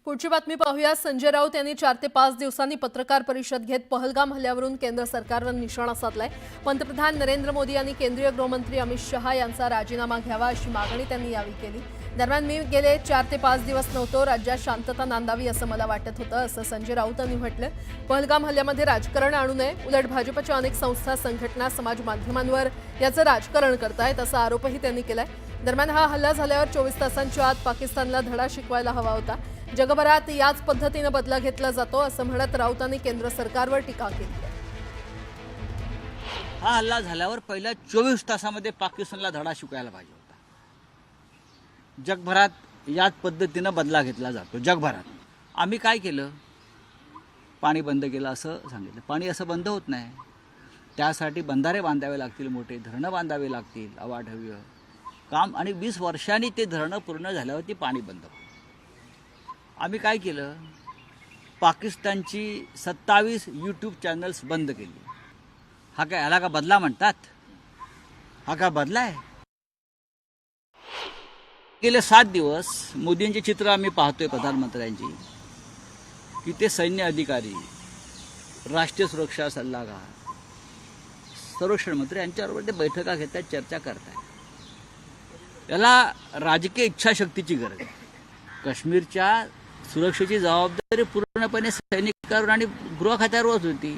पुढची बातमी पाहूया। संजय राऊत यांनी 4 ते 5 दिवसांनी पत्रकार परिषद घेत पहलगाम हल्ल्यावरून केंद्र सरकारवर निशाणा साधलाय। पंतप्रधान नरेंद्र मोदी यांनी केंद्रीय गृहमंत्री अमित शहा यांचा राजीनामा घ्यावा अशी मागणी त्यांनी यावेळी केली। दरम्यान मी गेले 4 ते 5 दिवस नव्हतो, राज्यात शांतता नांदावी असं मला वाटत होतं, असं संजय राऊत यांनी म्हटलं। पहलगाम हल्ल्यामध्ये राजकारण आणू नये, उलट भाजपच्या अनेक संस्था, संघटना, समाज माध्यमांवर याचं राजकारण करतायत असा आरोपही त्यांनी केलाय। दरम्यान हा हल्ला झाल्यावर 24 तासांच्या आत पाकिस्तानला धडा शिकवायला हवा होता। जगभरात याच पद्धतीने बदला घेतला जातो असं म्हणत राऊतांनी केंद्र सरकारवर टीका केली। हा हल्ला झाल्यावर पहिल्या 24 तासामध्ये पाकिस्तानला धडा शिकवायला पाहिजे होता। जगभरात याच पद्धतीने बदला घेतला जातो। जगभरात आम्ही काय केलं? पाणी बंद केलं असं सांगितलं। पाणी असं बंद होत नाही, त्यासाठी बंधारे बांधावे लागतील, मोठे धरणं बांधावे लागतील, अवाढव्य काम, आणि 20 वर्षांनी ते धरणं पूर्ण झाल्यावरती पाणी बंद होईल। आम्ही काय केलं? पाकिस्तानची 27 यूट्यूब चॅनल्स बंद केली। हा काय, याला का बदला म्हणतात? हा का बदला आहे? गेले 7 दिवस मोदींचे चित्र आम्ही पाहतोय, प्रधानमंत्र्यांची, की ते सैन्य अधिकारी, राष्ट्रीय सुरक्षा सल्लागार, संरक्षण मंत्री यांच्याबरोबर ते बैठका घेतात, चर्चा करतात। याला राजकीय इच्छाशक्तीची गरज आहे। काश्मीरच्या सुरक्षेची जबाबदारी पूर्णपणे सैनिकांवर आणि गृह खात्यावरच होती।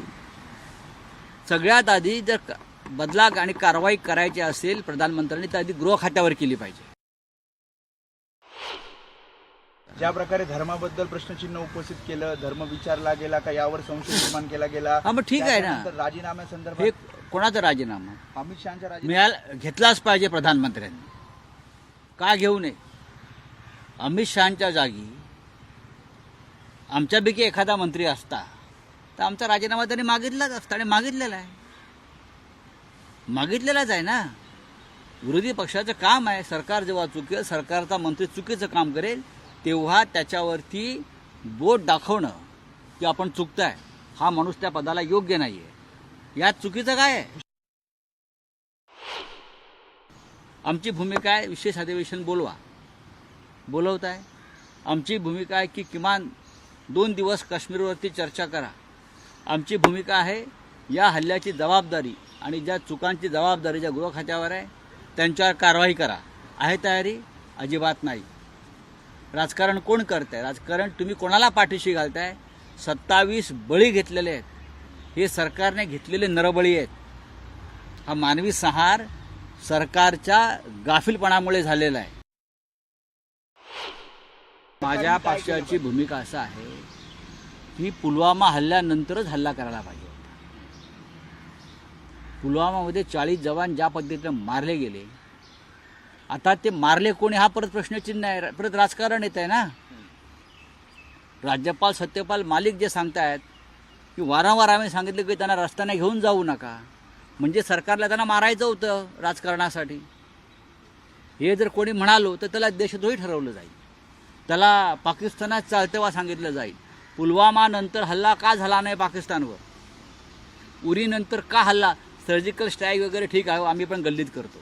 सगळ्यात आधी जर बदला आणि कारवाई करायची असेल प्रधानमंत्र्यांनी, तर आधी गृह खात्यावर केली पाहिजे। ज्या प्रकारे धर्माबद्दल प्रश्नचिन्ह उपस्थित केलं, धर्म विचारला गेला का यावर संशय निर्माण केला गेला। हा, मग ठीक आहे ना। राजीनाम्यासंदर्भात हे कोणाचा राजीनामा? अमित शहांच्या मिळाला, घेतलाच पाहिजे प्रधानमंत्र्यांनी, का घेऊ नये? अमित शहांच्या जागी आमच्यापैकी एखादा मंत्री असता तर आमचा राजीनामा त्यांनी मागितलाच असता, आणि मागितलेला आहे, मागितलेलाच आहे ना। विरोधी पक्षाचं काम आहे, सरकार जेव्हा चुकेल, सरकारचा मंत्री चुकीचं काम करेल, तेव्हा त्याच्यावरती बोट दाखवणं की आपण चुकताय, हा माणूस त्या पदाला योग्य नाही आहे। यात चुकीचं काय आहे? आमची भूमिका आहे विशेष अधिवेशन बोलवा, बोलवताय। आमची भूमिका आहे की किमान 2 दिवस काश्मीरवरती चर्चा करा। आमची भूमिका आहे या हल्ल्याची जबाबदारी आणि ज्या चुकांची जबाबदारी ज्या गृह खात्यावर आहे त्यांच्यावर कारवाई करा। आहे तयारी? अजिबात नाही। राजकारण कोण करताय? राजकारण तुम्ही कोणाला पाठीशी घालताय? 27 बळी घेतलेले आहेत, हे सरकारने घेतलेले नरबळी आहेत। हा मानवी संहार सरकारच्या गाफीलपणामुळे झालेला आहे। माझ्या पक्षाची भूमिका असं आहे की पुलवामा हल्ल्यानंतरच हल्ला करायला पाहिजे होता। पुलवामामध्ये 40 जवान ज्या पद्धतीने मारले गेले, आता ते मारले कोणी हा परत प्रश्नचिन्ह आहे, परत राजकारण येत आहे ना। राज्यपाल सत्यपाल मालिक जे सांगतायत की वारंवार आम्ही सांगितलं की त्यांना रस्त्याने घेऊन जाऊ नका, म्हणजे सरकारला त्यांना मारायचं होतं राजकारणासाठी। हे जर कोणी म्हणालो तर त्याला देशद्रोही ठरवलं जाईल, त्याला पाकिस्तानात चालतेवा सांगितलं जाईल। पुलवामा नंतर हल्ला का झाला नाही पाकिस्तानवर? उरीनंतर का हल्ला? सर्जिकल स्ट्राईक वगैरे ठीक आहे, आम्ही पण गल्लीत करतो,